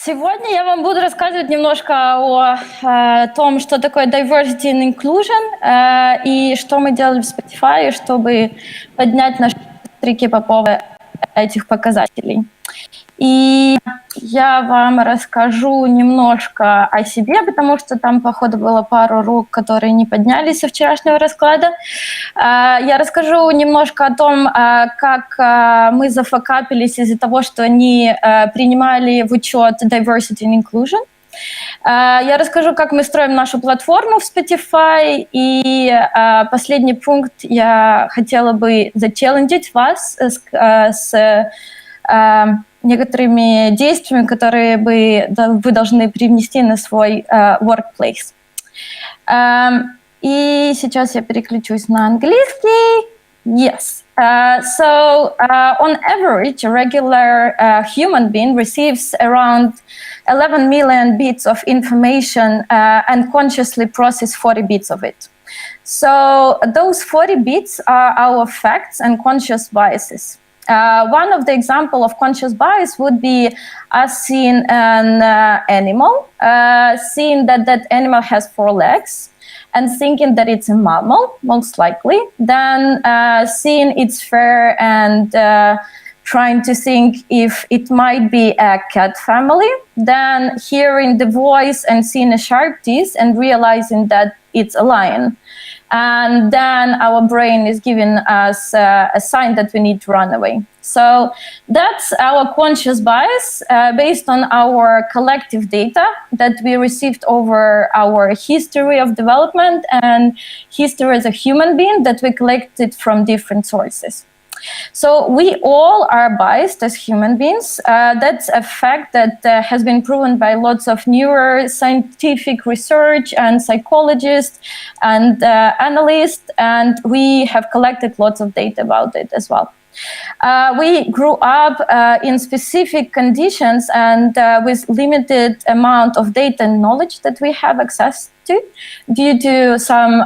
Сегодня я вам буду рассказывать немножко о том, что такое diversity and inclusion, и что мы делали в Spotify, чтобы поднять наши метрики по поводу этих показателей. И я вам расскажу немножко о себе, потому что там, походу, было пару рук, которые не поднялись со вчерашнего расклада. Я расскажу немножко о том, как мы зафакапились из-за того, что не принимали в учет diversity and inclusion. Я расскажу, как мы строим нашу платформу в Spotify. И последний пункт я хотела бы зачелленджить вас с некоторыми действиями, которые вы должны привнести на свой workplace. И сейчас я переключусь на английский. Yes. So on average, a regular human being receives around 11 million bits of information and consciously processes 40 bits of it. So those 40 bits are our facts and conscious biases. One of the example of conscious bias would be us seeing an animal, seeing that that animal has 4 legs, and thinking that it's a mammal, most likely, then seeing its fur and trying to think if it might be a cat family, then hearing the voice and seeing a sharp teeth and realizing that it's a lion. And then our brain is giving us a sign that we need to run away. So that's our conscious bias based on our collective data that we received over our history of development and history as a human being that we collected from different sources. So we all are biased as human beings. That's a fact that has been proven by lots of neuroscientific research and psychologists and analysts, and we have collected lots of data about it as well. We grew up in specific conditions and with limited amount of data and knowledge that we have access to due to some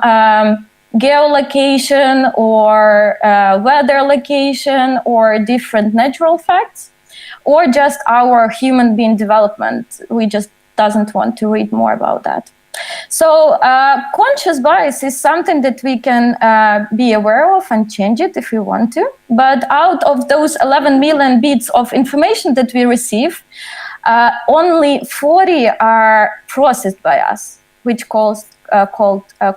geolocation or weather location or different natural facts, or just our human being development. We just doesn't want to read more about that. So conscious bias is something that we can be aware of and change it if we want to. But out of those 11 million bits of information that we receive, only 40 are processed by us, which called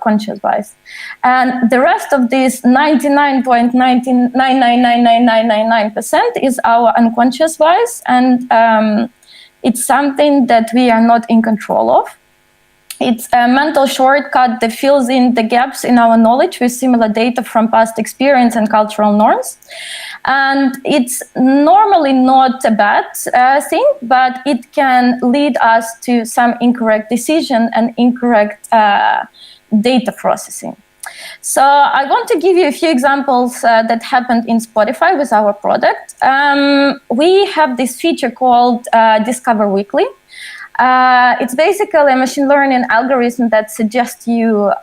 conscious bias. And the rest of this 99.9999999% is our unconscious bias, and it's something that we are not in control of. It's a mental shortcut that fills in the gaps in our knowledge with similar data from past experience and cultural norms. And it's normally not a bad thing, but it can lead us to some incorrect decision and incorrect data processing. So I want to give you a few examples that happened in Spotify with our product. We have this feature called Discover Weekly. It's basically a machine learning algorithm that suggests you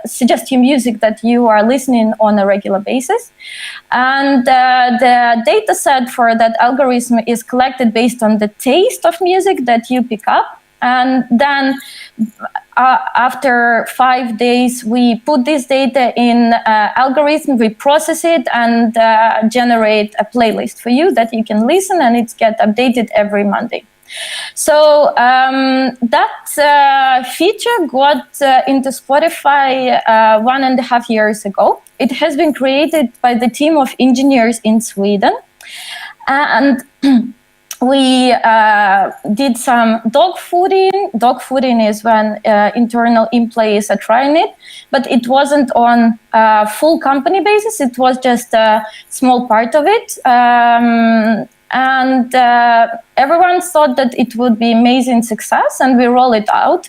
suggests you music that you are listening on a regular basis. And the data set for that algorithm is collected based on the taste of music that you pick up. And then after 5 days, we put this data in algorithm, we process it and generate a playlist for you that you can listen, and it gets updated every Monday. So that feature got into Spotify 1.5 years ago. It has been created by the team of engineers in Sweden. And we did some dog fooding. Dog fooding is when internal employees are trying it, but it wasn't on a full company basis. It was just a small part of it. And everyone thought that it would be amazing success, and we roll it out.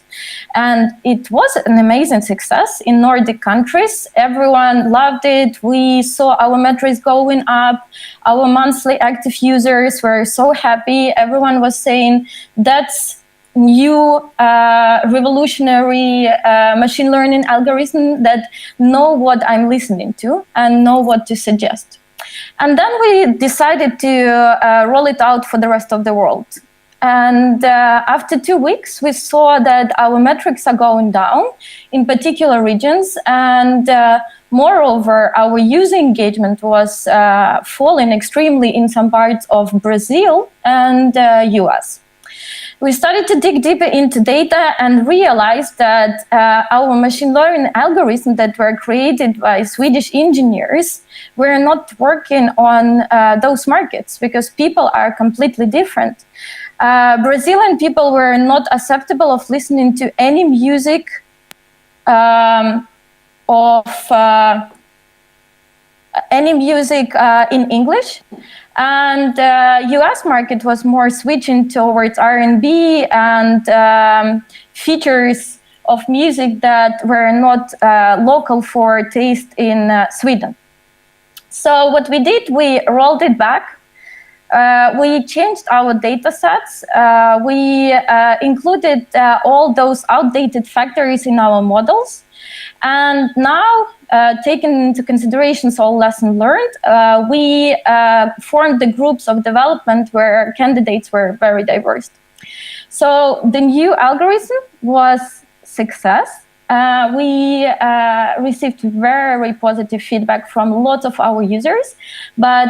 And it was an amazing success in Nordic countries. Everyone loved it. We saw our metrics going up. Our monthly active users were so happy. Everyone was saying that's new revolutionary machine learning algorithm that know what I'm listening to and know what to suggest. And then we decided to roll it out for the rest of the world. And after 2 weeks, we saw that our metrics are going down in particular regions. And moreover, our user engagement was falling extremely in some parts of Brazil and US. We started to dig deeper into data and realized that our machine learning algorithms that were created by Swedish engineers were not working on those markets because people are completely different. Brazilian people were not acceptable of listening to any music in English. And US market was more switching towards R&B and features of music that were not local for taste in Sweden. So what we did, we rolled it back. We changed our data sets. We included all those outdated factors in our models. And now, taking into consideration all lessons learned, we formed the groups of development where candidates were very diverse. So the new algorithm was success. We received very positive feedback from lots of our users, but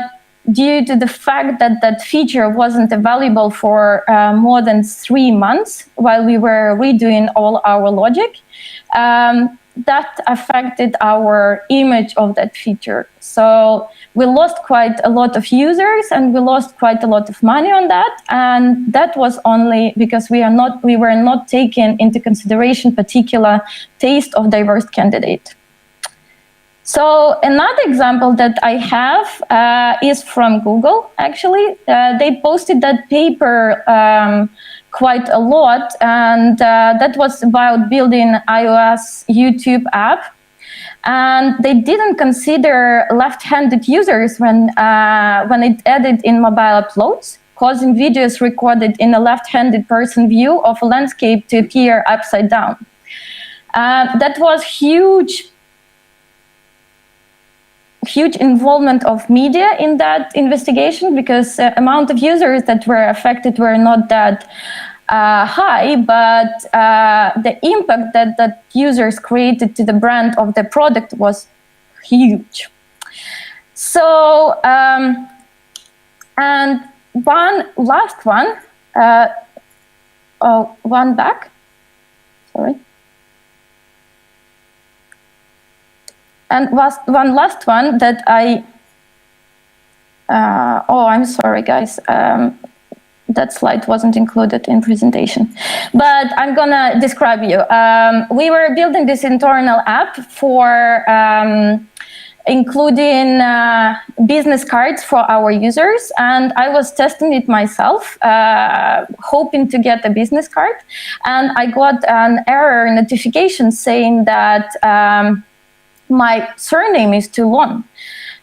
due to the fact that that feature wasn't available for more than 3 months while we were redoing all our logic, that affected our image of that feature. So we lost quite a lot of users and we lost quite a lot of money on that. And that was only because we were not taking into consideration particular taste of diverse candidate. So another example that I have is from Google, actually. They posted that paper quite a lot, and that was about building iOS YouTube app. And they didn't consider left-handed users when it added in mobile uploads, causing videos recorded in a left-handed person view of a landscape to appear upside down. That was huge involvement of media in that investigation because the amount of users that were affected were not that high, but the impact that users created to the brand of the product was huge. So, and one last one, one back, sorry. And one last one that I'm sorry, guys. That slide wasn't included in presentation, but I'm gonna describe you. We were building this internal app for including business cards for our users, and I was testing it myself, hoping to get a business card, and I got an error notification saying that my surname is too long.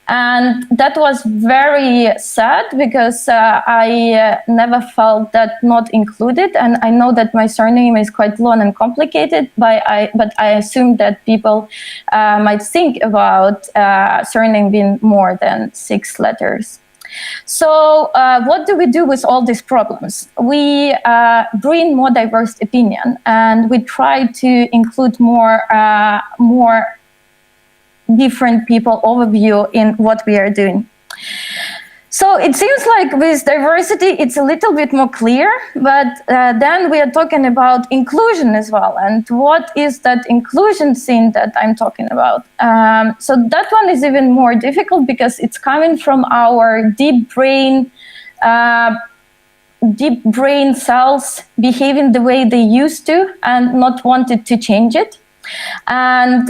And that was very sad because I never felt that not included. And I know that my surname is quite long and complicated, but I assumed that people might think about surname being more than 6 letters. So what do we do with all these problems? We bring more diverse opinion, and we try to include more different people overview in what we are doing. So it seems like with diversity, it's a little bit more clear, but then we are talking about inclusion as well. And what is that inclusion thing that I'm talking about? So that one is even more difficult because it's coming from our deep brain cells behaving the way they used to and not wanted to change it. And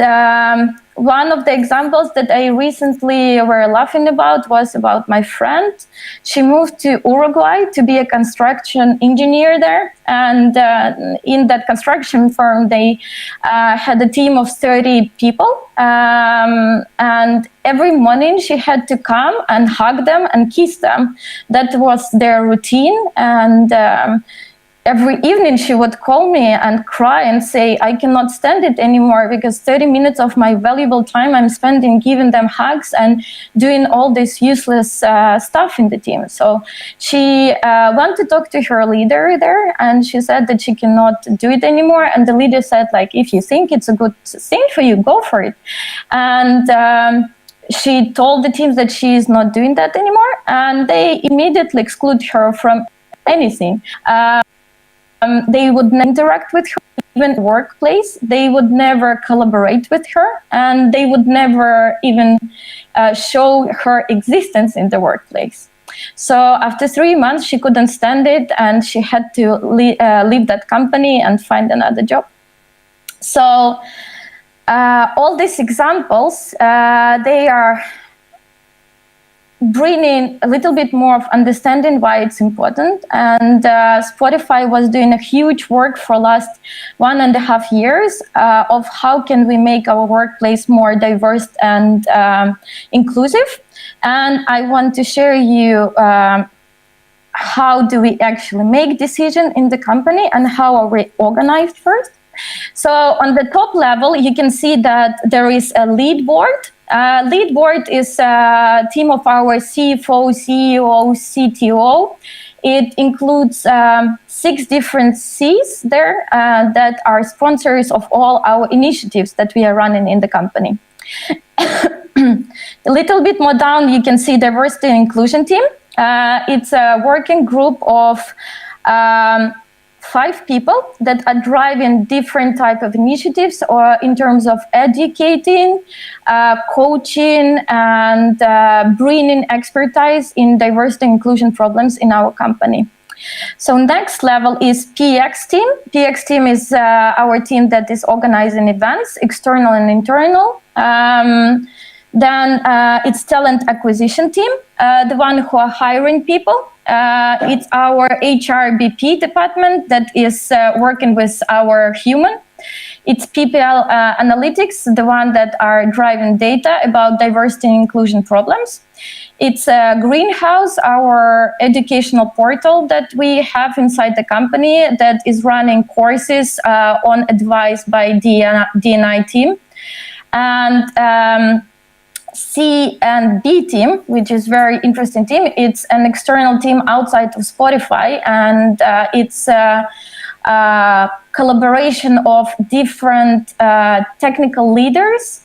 one of the examples that I recently were laughing about was about my friend. She moved to Uruguay to be a construction engineer there. And in that construction firm, they had a team of 30 people. And every morning she had to come and hug them and kiss them. That was their routine. And every evening she would call me and cry and say, I cannot stand it anymore because 30 minutes of my valuable time I'm spending giving them hugs and doing all this useless stuff in the team. So she went to talk to her leader there, and she said that she cannot do it anymore. And the leader said, like, if you think it's a good thing for you, go for it. And she told the teams that she is not doing that anymore, and they immediately exclude her from anything. They would not interact with her, even in the workplace. They would never collaborate with her, and they would never even show her existence in the workplace. So after 3 months, she couldn't stand it, and she had to leave that company and find another job. So all these examples, they are bringing a little bit more of understanding why it's important. And Spotify was doing a huge work for last 1.5 years of how can we make our workplace more diverse and inclusive. And I want to share you how do we actually make decisions in the company and how are we organized first. So on the top level, you can see that there is a lead board. Lead board is a team of our CFO, CEO, CTO. It includes 6 different Cs there that are sponsors of all our initiatives that we are running in the company. A little bit more down, you can see diversity and inclusion team. It's a working group of 5 people that are driving different type of initiatives or in terms of educating, coaching, and bringing expertise in diversity and inclusion problems in our company. So next level is PX team. PX team is our team that is organizing events, external and internal. Then it's talent acquisition team, the one who are hiring people. It's our HRBP department that is working with our human. It's PPL analytics, the one that are driving data about diversity and inclusion problems. It's Greenhouse, our educational portal that we have inside the company that is running courses on advice by D&I team. And C and B team, which is very interesting team. It's an external team outside of Spotify, and it's a collaboration of different technical leaders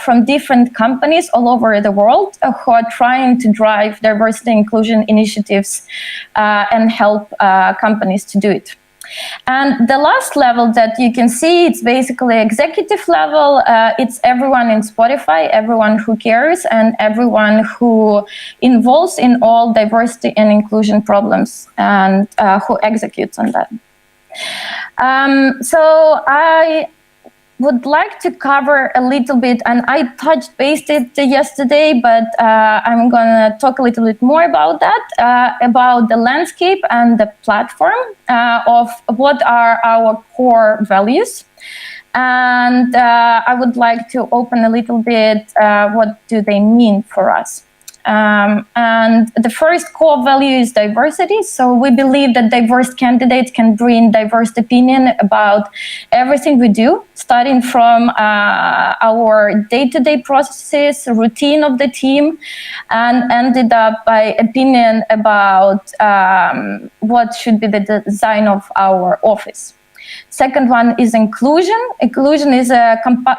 from different companies all over the world who are trying to drive diversity and inclusion initiatives and help companies to do it. And the last level that you can see, it's basically executive level. It's everyone in Spotify, everyone who cares, and everyone who involves in all diversity and inclusion problems and who executes on that. So I would like to cover a little bit, and I touched based it yesterday, but I'm gonna talk a little bit more about that, about the landscape and the platform of what are our core values. And I would like to open a little bit what do they mean for us. And the first core value is diversity. So we believe that diverse candidates can bring diverse opinion about everything we do, starting from our day-to-day processes, routine of the team, and ended up by opinion about what should be the design of our office. Second one is inclusion. Inclusion is a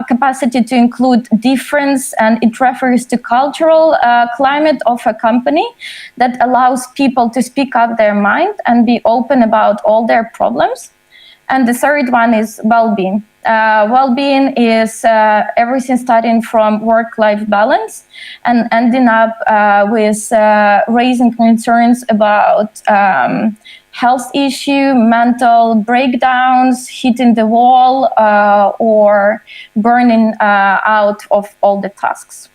capacity to include difference, and it refers to cultural climate of a company that allows people to speak up their mind and be open about all their problems. And the third one is well-being. Well-being is everything starting from work-life balance and ending up with raising concerns about health issue, mental breakdowns, hitting the wall, or burning out of all the tasks.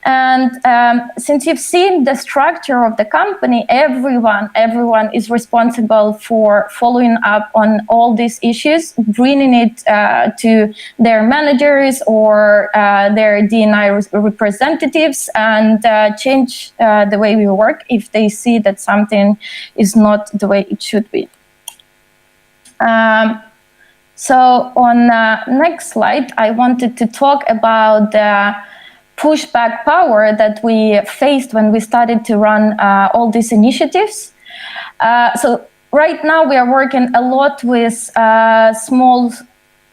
And since you've seen the structure of the company, everyone is responsible for following up on all these issues, bringing it to their managers or their D&I representatives, and change the way we work if they see that something is not the way it should be. So on next slide, I wanted to talk about the pushback power that we faced when we started to run all these initiatives. So right now we are working a lot with small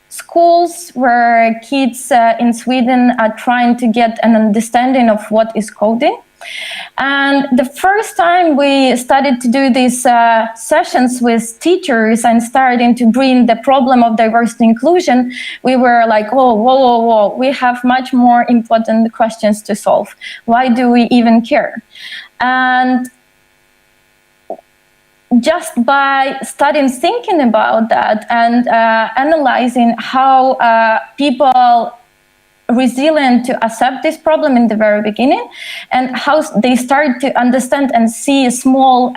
schools where kids in Sweden are trying to get an understanding of what is coding. And the first time we started to do these sessions with teachers and starting to bring the problem of diversity inclusion, we were like, whoa, we have much more important questions to solve. Why do we even care? And just by starting thinking about that and analyzing how people resilient to accept this problem in the very beginning, and how they start to understand and see small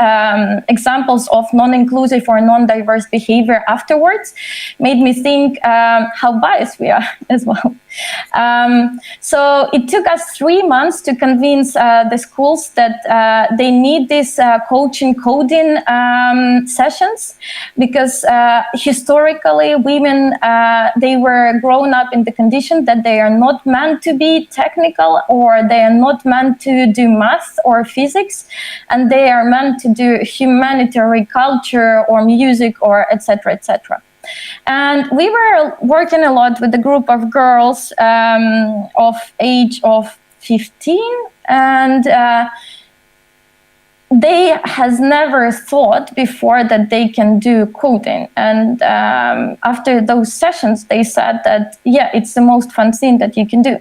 examples of non-inclusive or non-diverse behavior afterwards, made me think how biased we are as well. So it took us 3 months to convince the schools that they need these coaching coding sessions, because historically women, they were grown up in the condition that they are not meant to be technical, or they are not meant to do math or physics, and they are meant to do humanitarian culture or music or etc., etc. And we were working a lot with a group of girls of age of 15, and they has never thought before that they can do coding. And after those sessions, they said that, yeah, it's the most fun thing that you can do.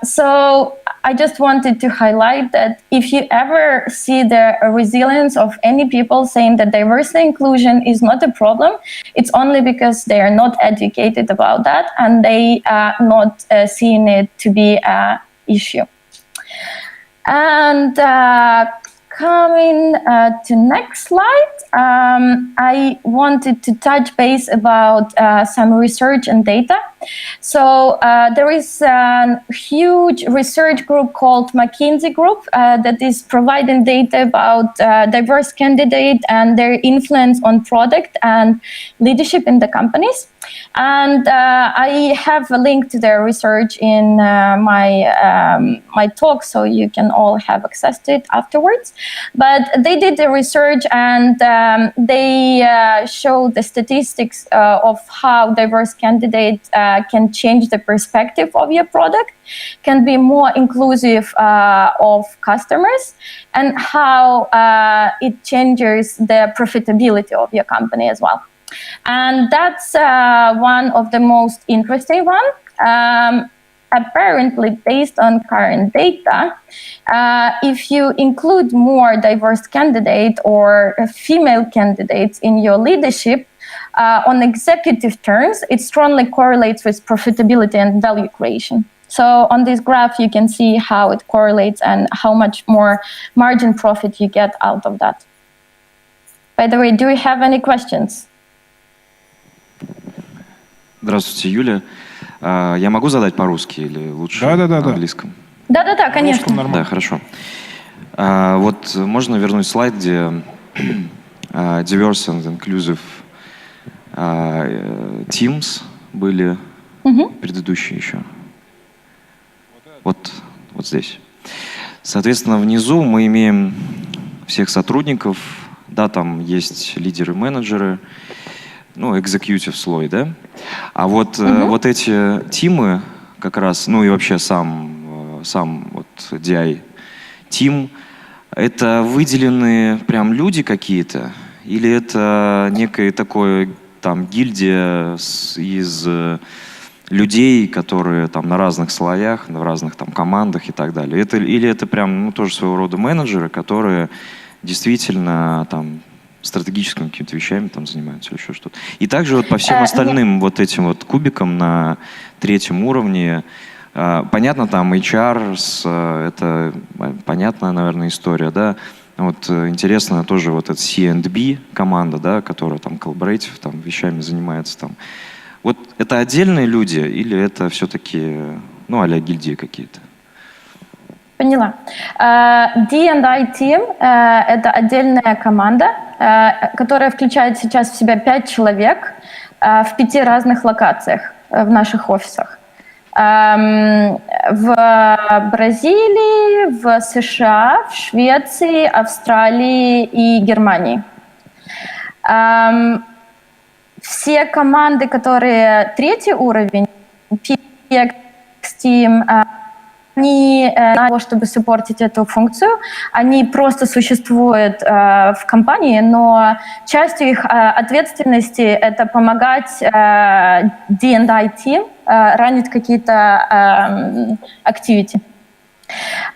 So I just wanted to highlight that if you ever see the resilience of any people saying that diversity inclusion is not a problem, it's only because they are not educated about that and they are not seeing it to be an issue. And coming to next slide, I wanted to touch base about some research and data. So there is a huge research group called McKinsey Group that is providing data about diverse candidates and their influence on product and leadership in the companies. And I have a link to their research in my talk, so you can all have access to it afterwards. But they did the research, and they show the statistics of how diverse candidates can change the perspective of your product, can be more inclusive of customers, and how it changes the profitability of your company as well. And that's one of the most interesting one. Apparently, based on current data, if you include more diverse candidates or female candidates in your leadership on executive terms, it strongly correlates with profitability and value creation. So on this graph, you can see how it correlates and how much more margin profit you get out of that. By the way, do we have any questions? Здравствуйте, Юля. Я могу задать по-русски или лучше на английском? Да, конечно. Да, хорошо. Вот можно вернуть слайд, где diverse and inclusive teams были, предыдущие еще. Вот здесь. Соответственно, внизу мы имеем всех сотрудников, да, там есть лидеры, менеджеры, ну, executive слой, да? А вот, вот эти тимы как раз, ну и вообще сам вот DI тим, это выделенные прям люди какие-то? Или это некое такое там гильдия из людей, которые там на разных слоях, на разных там командах и так далее? Или это прям, ну, тоже своего рода менеджеры, которые действительно там стратегическими какими-то вещами там занимаются или еще что-то. И также вот по всем остальным вот этим вот кубикам на третьем уровне, понятно, там HR, это понятная, наверное, история, да. Вот интересно тоже вот эта C&B команда, да, которая там collaborative, там вещами занимается там. Вот это отдельные люди или это все-таки, ну, а-ля гильдии какие-то? Поняла. D&I Team — это отдельная команда, которая включает сейчас в себя 5 человек в 5 разных локациях в наших офисах. В Бразилии, в США, в Швеции, Австралии и Германии. Все команды, которые 3-й уровень, PX Team, они для того, чтобы суппортить эту функцию, они просто существуют в компании, но частью их ответственности это помогать D&I Team ранить какие-то activity.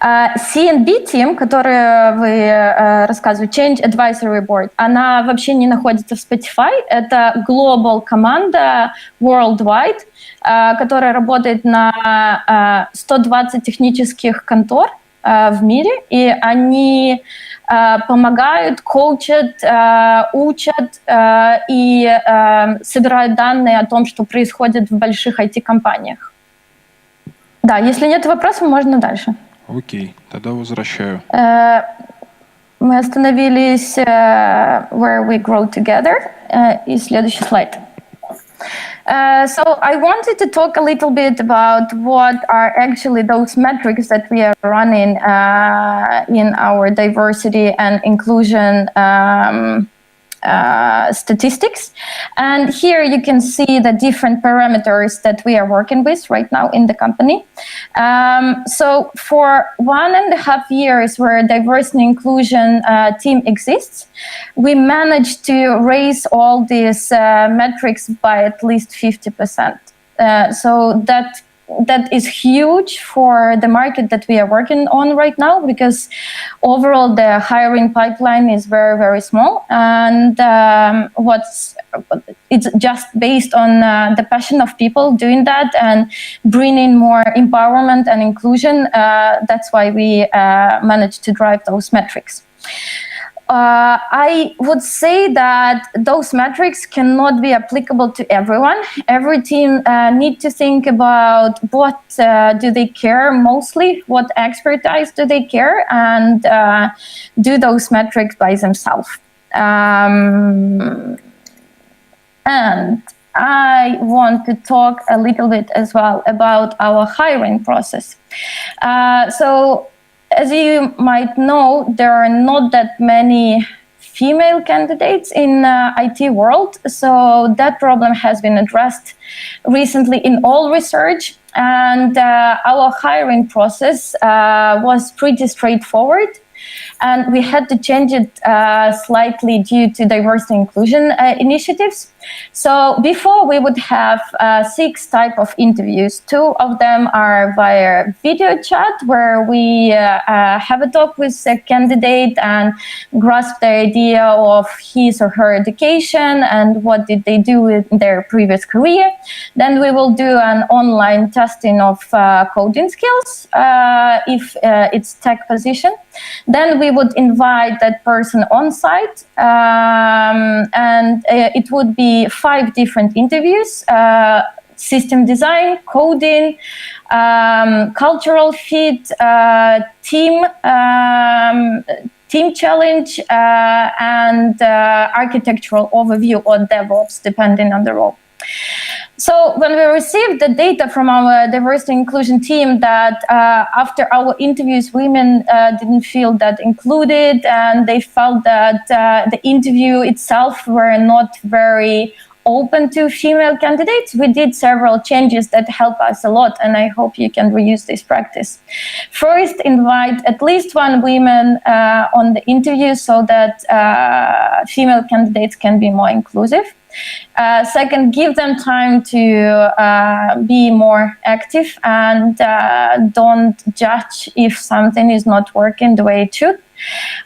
C&B Team, который вы рассказывали, Change Advisory Board, она вообще не находится в Spotify. Это global команда worldwide, которая работает на 120 технических контор в мире, и они помогают, коучат, учат и собирают данные о том, что происходит в больших IT-компаниях. Да, если нет вопросов, можно дальше. Окей, тогда возвращаю. Мы остановились where we grow together. И следующий слайд. So I wanted to talk a little bit about what are actually those metrics that we are running in our diversity and inclusion statistics. And here you can see the different parameters that we are working with right now in the company. So for 1.5 years where diversity and inclusion team exists, we managed to raise all these metrics by at least 50%. So that is huge for the market that we are working on right now, because overall the hiring pipeline is very, very small, and it's just based on the passion of people doing that and bringing more empowerment and inclusion. That's why we managed to drive those metrics. I would say that those metrics cannot be applicable to everyone. Every team needs to think about what do they care mostly, what expertise do they care, and do those metrics by themselves. And I want to talk a little bit as well about our hiring process. So, as you might know, there are not that many female candidates in IT world, so that problem has been addressed recently in all research, and our hiring process was pretty straightforward. And we had to change it slightly due to diversity and inclusion initiatives. So before we would have 6 types of interviews. 2 of them are via video chat, where we have a talk with a candidate and grasp the idea of his or her education and what did they do in their previous career. Then we will do an online testing of coding skills if it's tech position. Then we would invite that person on site, and it would be 5 different interviews: system design, coding, cultural fit, team challenge, and architectural overview or DevOps, depending on the role. So when we received the data from our diversity and inclusion team that after our interviews, women didn't feel that included, and they felt that the interview itself were not very open to female candidates, we did several changes that help us a lot, and I hope you can reuse this practice. First, invite at least 1 woman on the interview so that female candidates can be more inclusive. Second, give them time to be more active and don't judge if something is not working the way it should.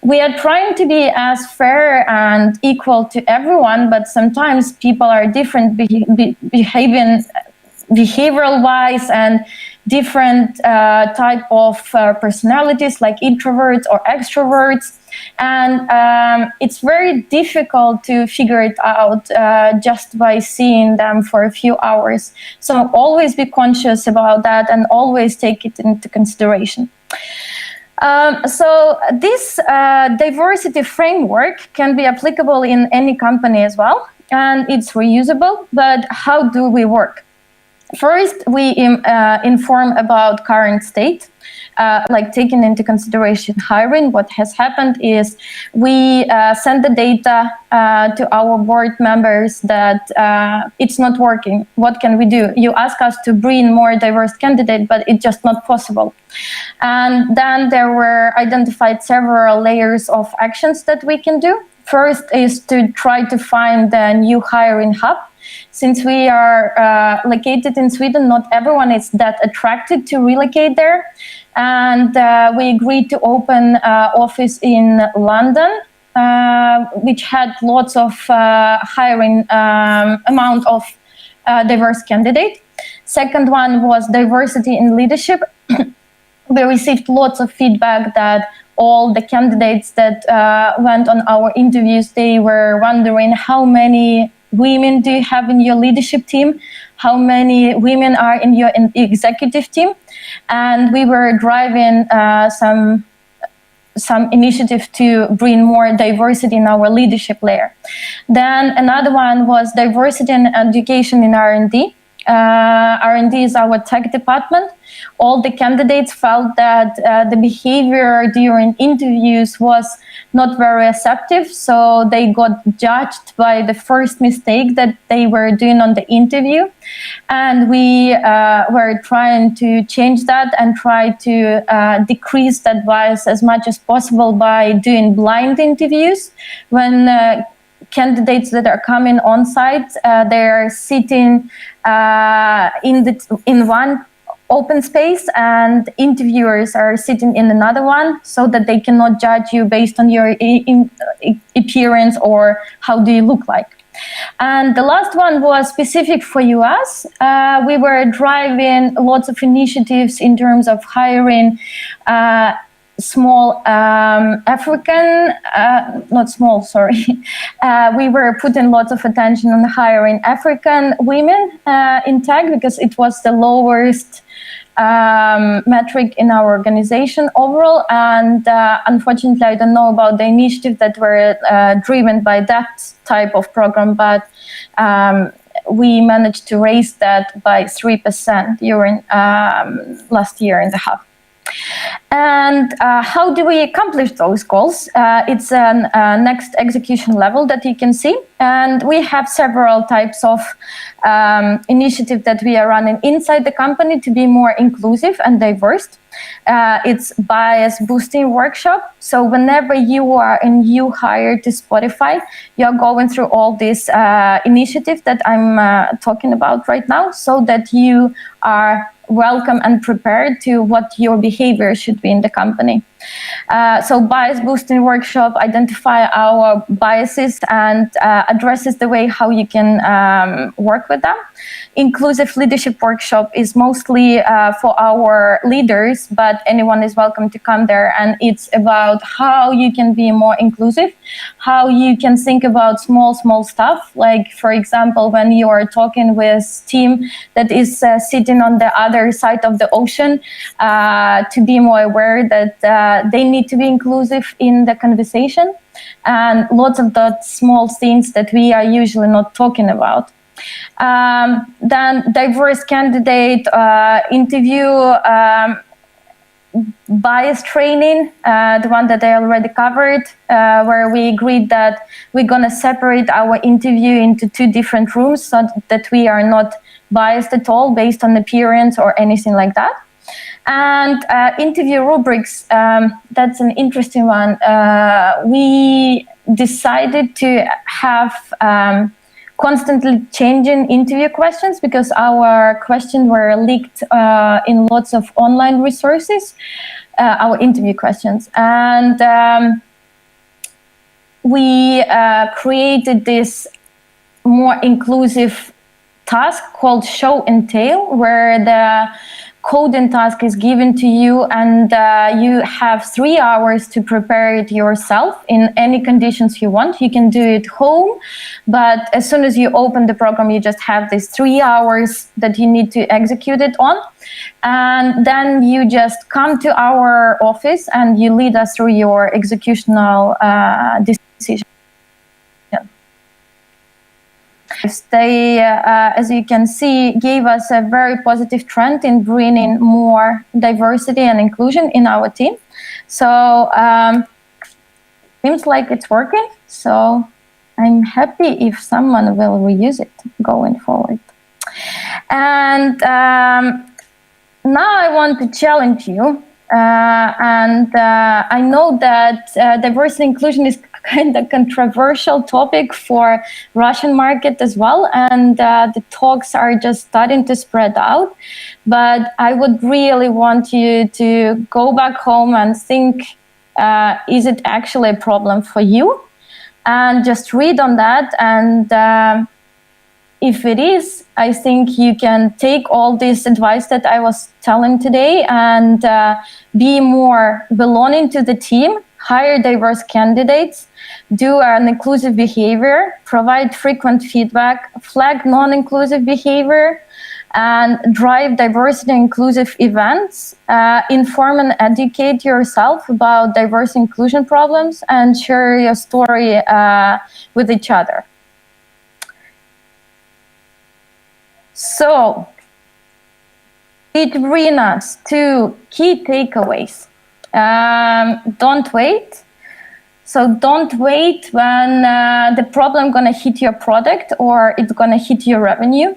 We are trying to be as fair and equal to everyone, but sometimes people are different behavioral-wise and different type of personalities, like introverts or extroverts. And it's very difficult to figure it out just by seeing them for a few hours. So always be conscious about that and always take it into consideration. So this diversity framework can be applicable in any company as well, and it's reusable. But how do we work? First, we inform about current state, like taking into consideration hiring. What has happened is we send the data to our board members that it's not working. What can we do? You ask us to bring more diverse candidates, but it's just not possible. And then there were identified several layers of actions that we can do. First is to try to find a new hiring hub. Since we are located in Sweden, not everyone is that attracted to relocate there. And we agreed to open office in London, which had lots of hiring amount of diverse candidates. Second one was diversity in leadership. We received lots of feedback that all the candidates that went on our interviews, they were wondering how many women do you have in your leadership team? How many women are in your executive team? And we were driving some initiative to bring more diversity in our leadership layer. Then another one was diversity and education in R&D. R&D is our tech department. All the candidates felt that the behavior during interviews was not very acceptable, so they got judged by the first mistake that they were doing on the interview. And we were trying to change that and try to decrease that bias as much as possible by doing blind interviews. When candidates that are coming on site, they're sitting in one open space and interviewers are sitting in another one, so that they cannot judge you based on your appearance or how do you look like. And the last one was specific for US. We were driving lots of initiatives in terms of hiring small African, not small, sorry. We were putting lots of attention on hiring African women in tech because it was the lowest metric in our organization overall. And unfortunately, I don't know about the initiative that were driven by that type of program, but we managed to raise that by 3% during last year and a half. And how do we accomplish those goals? It's a next execution level that you can see. And we have several types of initiatives that we are running inside the company to be more inclusive and diverse. It's bias boosting workshop. So whenever you are a new hire to Spotify, you're going through all these initiatives that I'm talking about right now, so that you are welcome and prepared to what your behavior should be in the company. So bias boosting workshop identify our biases and addresses the way how you can work with them. Inclusive leadership workshop is mostly for our leaders, but anyone is welcome to come there. And it's about how you can be more inclusive, how you can think about small stuff. Like, for example, when you are talking with team that is sitting on the other side of the ocean, to be more aware that they need to be inclusive in the conversation, and lots of the small things that we are usually not talking about. Then diverse candidate interview, bias training, the one that I already covered, where we agreed that we're going to separate our interview into 2 different rooms so that we are not biased at all based on appearance or anything like that. And interview rubrics, that's an interesting one. We decided to have constantly changing interview questions because our questions were leaked in lots of online resources, our interview questions. And we created this more inclusive task called show and tell, where the coding task is given to you, and you have 3 hours to prepare it yourself in any conditions you want. You can do it home, but as soon as you open the program, you just have these 3 hours that you need to execute it on. And then you just come to our office and you lead us through your executional decision. They, as you can see, gave us a very positive trend in bringing more diversity and inclusion in our team. So seems like it's working. So I'm happy if someone will reuse it going forward. And now I want to challenge you. I know that diversity and inclusion is kind of controversial topic for Russian market as well, and the talks are just starting to spread out. But I would really want you to go back home and think, is it actually a problem for you? And just read on that, and if it is, I think you can take all this advice that I was telling today and be more belonging to the team, hire diverse candidates, do an inclusive behavior, provide frequent feedback, flag non-inclusive behavior, and drive diversity and inclusive events, inform and educate yourself about diverse inclusion problems, and share your story with each other. So, it brings us to key takeaways. Don't wait. So don't wait when the problem gonna hit your product or it's gonna hit your revenue.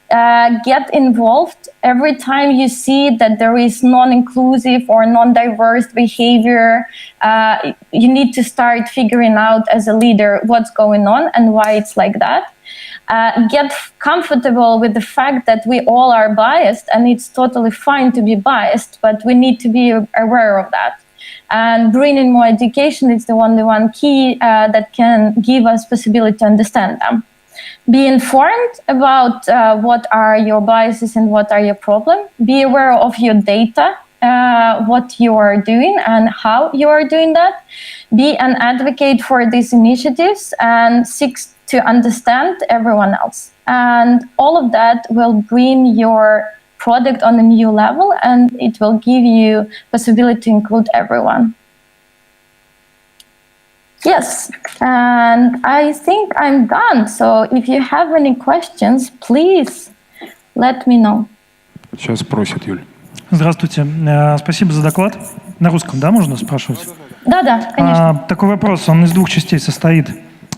Get involved every time you see that there is non-inclusive or non-diverse behavior. You need to start figuring out as a leader what's going on and why it's like that. Get comfortable with the fact that we all are biased, and it's totally fine to be biased, but we need to be aware of that. And bringing more education is the only one key that can give us possibility to understand them. Be informed about what are your biases and what are your problems. Be aware of your data, what you are doing and how you are doing that. Be an advocate for these initiatives and seek to understand everyone else. And all of that will bring your product on a new level, and it will give you possibility to include everyone. Yes, and I think I'm done. So if you have any questions, please let me know. Сейчас спросит Юль. Здравствуйте. Спасибо за доклад. На русском, да, можно спрашивать? Да, конечно. Такой вопрос, он из 2 частей состоит.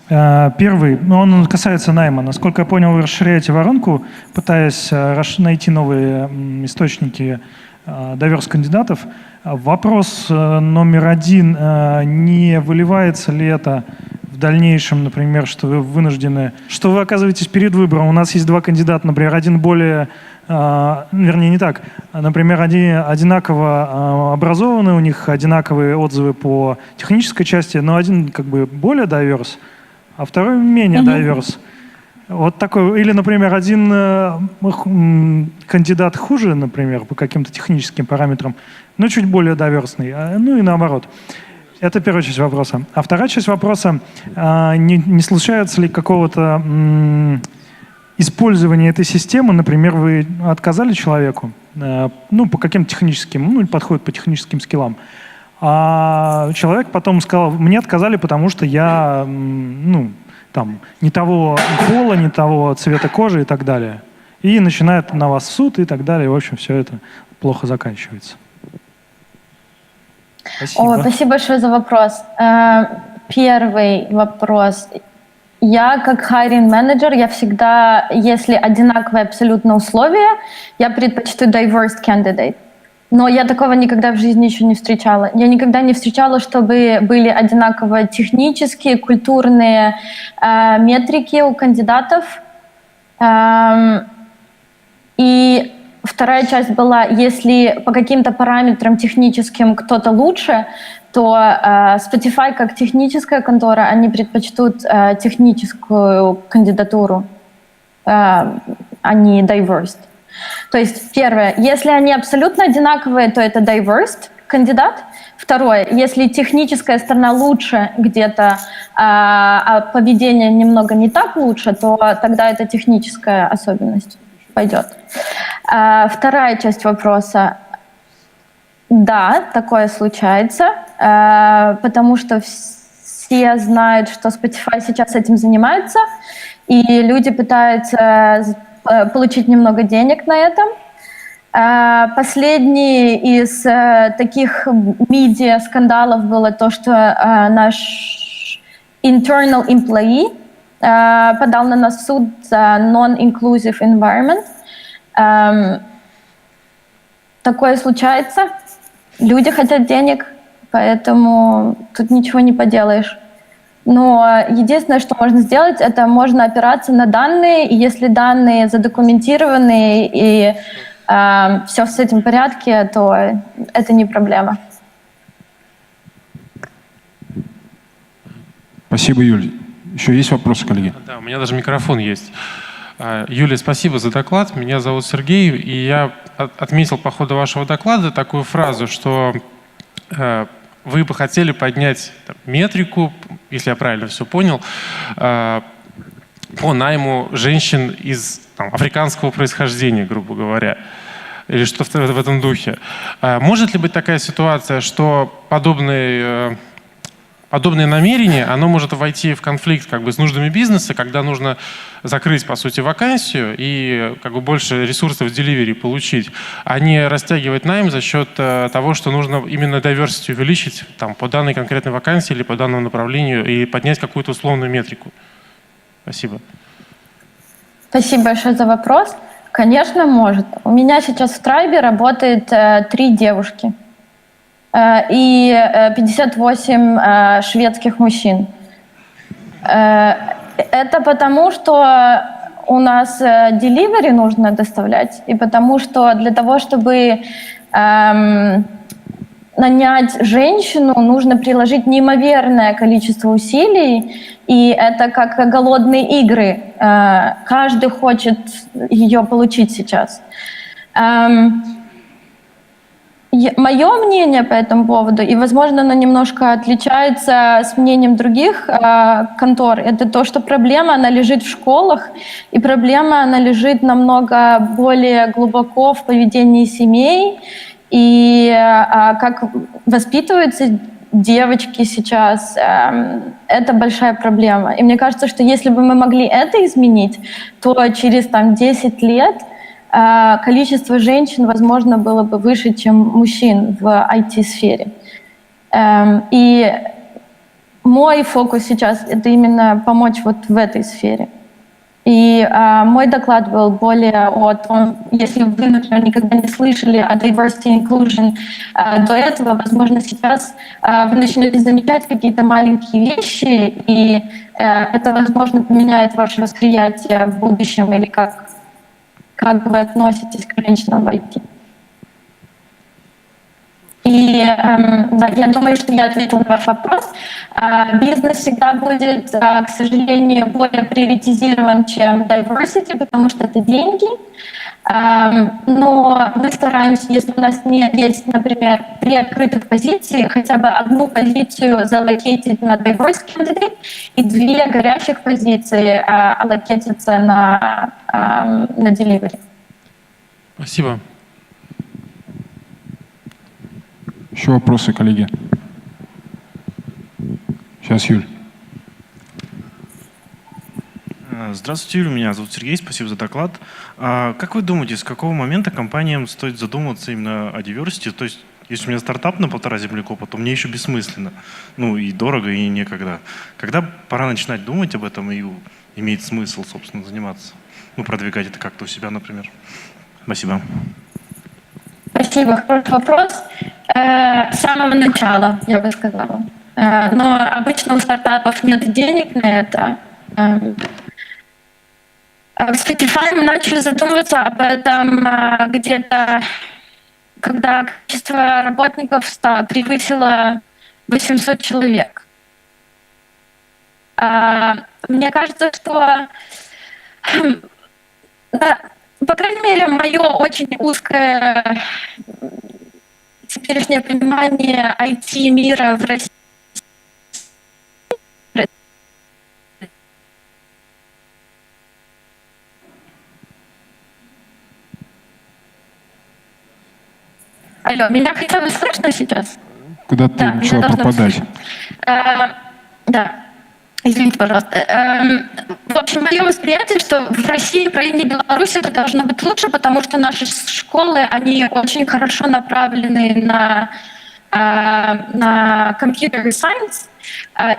Первый, он касается найма. Насколько я понял, вы расширяете воронку, пытаясь найти новые источники diverse кандидатов. Вопрос номер 1, не выливается ли это в дальнейшем, например, что вы вынуждены, что вы оказываетесь перед выбором. У нас есть 2 кандидата, например, один более, вернее, не так, например, один одинаково образованный, у них одинаковые отзывы по технической части, но один как бы более diverse, а второй менее diverse. Вот такой. Или, например, один кандидат хуже, например, по каким-то техническим параметрам, но чуть более diversный. Ну и наоборот. Это первая часть вопроса. А вторая часть вопроса, не случается ли какого-то использования этой системы, например, вы отказали человеку, ну, по каким-то техническим, ну, подходит по техническим скиллам, а человек потом сказал, мне отказали, потому что я, ну, там, не того пола, не того цвета кожи и так далее. И начинает на вас суд и так далее. В общем, все это плохо заканчивается. Спасибо. Спасибо большое за вопрос. Первый вопрос. Я как hiring менеджер, я всегда, если одинаковые абсолютно условия, я предпочту diverse candidate. Но я такого никогда в жизни еще не встречала. Я никогда не встречала, чтобы были одинаково технические, культурные метрики у кандидатов. И вторая часть была, если по каким-то параметрам техническим кто-то лучше, то Spotify как техническая контора, они предпочтут техническую кандидатуру, а не diverse. То есть, первое, если они абсолютно одинаковые, то это diverse кандидат. Второе, если техническая сторона лучше где-то, а поведение немного не так лучше, то тогда это техническая особенность пойдет. Вторая часть вопроса. Да, такое случается, потому что все знают, что Spotify сейчас этим занимается, и люди пытаются получить немного денег на этом. Последний из таких медиа-скандалов было то, что наш internal employee подал на нас в суд за non-inclusive environment. Такое случается. Люди хотят денег, поэтому тут ничего не поделаешь. Но единственное, что можно сделать, это можно опираться на данные, и если данные задокументированы и все с этим в порядке, то это не проблема. Спасибо, Юль. Еще есть вопросы, коллеги? Да, у меня даже микрофон есть. Юлия, спасибо за доклад. Меня зовут Сергей, и я отметил по ходу вашего доклада такую фразу, что вы бы хотели поднять метрику, если я правильно все понял, по найму женщин из африканского происхождения, грубо говоря, или что-то в этом духе. Может ли быть такая ситуация, что подобное намерение, оно может войти в конфликт с нуждами бизнеса, когда нужно закрыть, по сути, вакансию и больше ресурсов в деливери получить, а не растягивать найм за счет того, что нужно именно diversity увеличить по данной конкретной вакансии или по данному направлению и поднять какую-то условную метрику? Спасибо. Спасибо большое за вопрос. Конечно, может. У меня сейчас в Трайбе работает 3 девушки и 58 шведских мужчин. Это потому, что у нас delivery нужно доставлять, и потому что для того, чтобы нанять женщину, нужно приложить неимоверное количество усилий, и это как голодные игры. Каждый хочет ее получить сейчас. Мое мнение по этому поводу, и, возможно, оно немножко отличается с мнением других контор, это то, что проблема, она лежит в школах, и проблема, она лежит намного более глубоко в поведении семей, и как воспитываются девочки сейчас, это большая проблема. И мне кажется, что если бы мы могли это изменить, то через 10 лет количество женщин, возможно, было бы выше, чем мужчин в IT-сфере. И мой фокус сейчас — это именно помочь вот в этой сфере. И мой доклад был более о том, если вы, например, никогда не слышали о diversity inclusion до этого, возможно, сейчас вы начнете замечать какие-то маленькие вещи, и это, возможно, поменяет ваше восприятие в будущем или как вы относитесь к женщинам в IT. И да, я думаю, что я ответила на ваш вопрос. Бизнес всегда будет, к сожалению, более приоритизирован, чем diversity, потому что это деньги. Но мы стараемся, если у нас нет, есть, например, 3 открытых позиции, хотя бы одну позицию залокейтить на diverse candidate и 2 горячих позиции аллокейтиться на delivery. Спасибо. Еще вопросы, коллеги? Сейчас, Юль. Здравствуйте, Юля, меня зовут Сергей, спасибо за доклад. Как вы думаете, с какого момента компаниям стоит задумываться именно о diversity? То есть, если у меня стартап на 1,5 землекопа, то мне еще бессмысленно. И дорого, и некогда. Когда пора начинать думать об этом и имеет смысл, собственно, заниматься? Продвигать это как-то у себя, например. Спасибо. Спасибо. Хороший вопрос. С самого начала, я бы сказала. Но обычно у стартапов нет денег на это. В Spotify мы начали задумываться об этом где-то, когда количество работников превысило 800 человек. Мне кажется, что По крайней мере, мое очень узкое теперешнее понимание IT-мира в России. Алло, меня хотя бы слышно сейчас? Куда ты начала пропадать? Да. Извините, пожалуйста. В общем, мое восприятие, что в России, Украине и Беларуси это должно быть лучше, потому что наши школы, они очень хорошо направлены на computer science.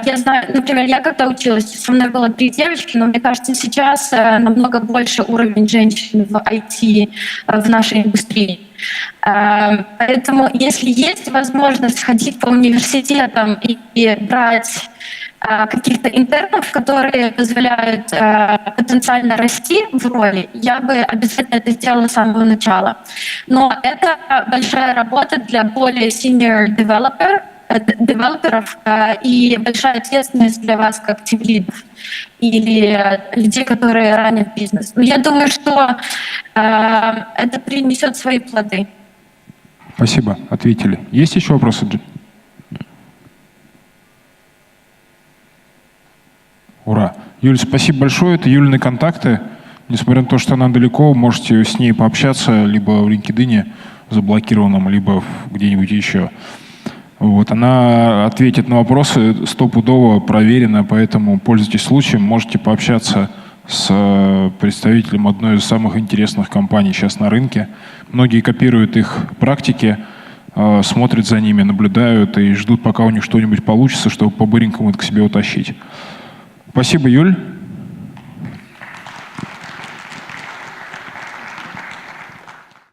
Я знаю, например, я когда училась, со мной было 3 девочки, но мне кажется, сейчас намного больше уровень женщин в IT в нашей индустрии. Поэтому, если есть возможность ходить по университетам и брать каких-то интернов, которые позволяют потенциально расти в роли, я бы обязательно это сделала с самого начала. Но это большая работа для более senior девелоперов и большая ответственность для вас как тимлидов или людей, которые ранят бизнес. Но я думаю, что это принесет свои плоды. Спасибо, ответили. Есть еще вопросы? Ура. Юль, спасибо большое. Это Юлины контакты. Несмотря на то, что она далеко, можете с ней пообщаться либо в LinkedIn заблокированном, либо где-нибудь еще. Вот. Она ответит на вопросы стопудово, проверено, поэтому пользуйтесь случаем. Можете пообщаться с представителем одной из самых интересных компаний сейчас на рынке. Многие копируют их практики, смотрят за ними, наблюдают и ждут, пока у них что-нибудь получится, чтобы по-быренькому это к себе утащить. Спасибо, Юль.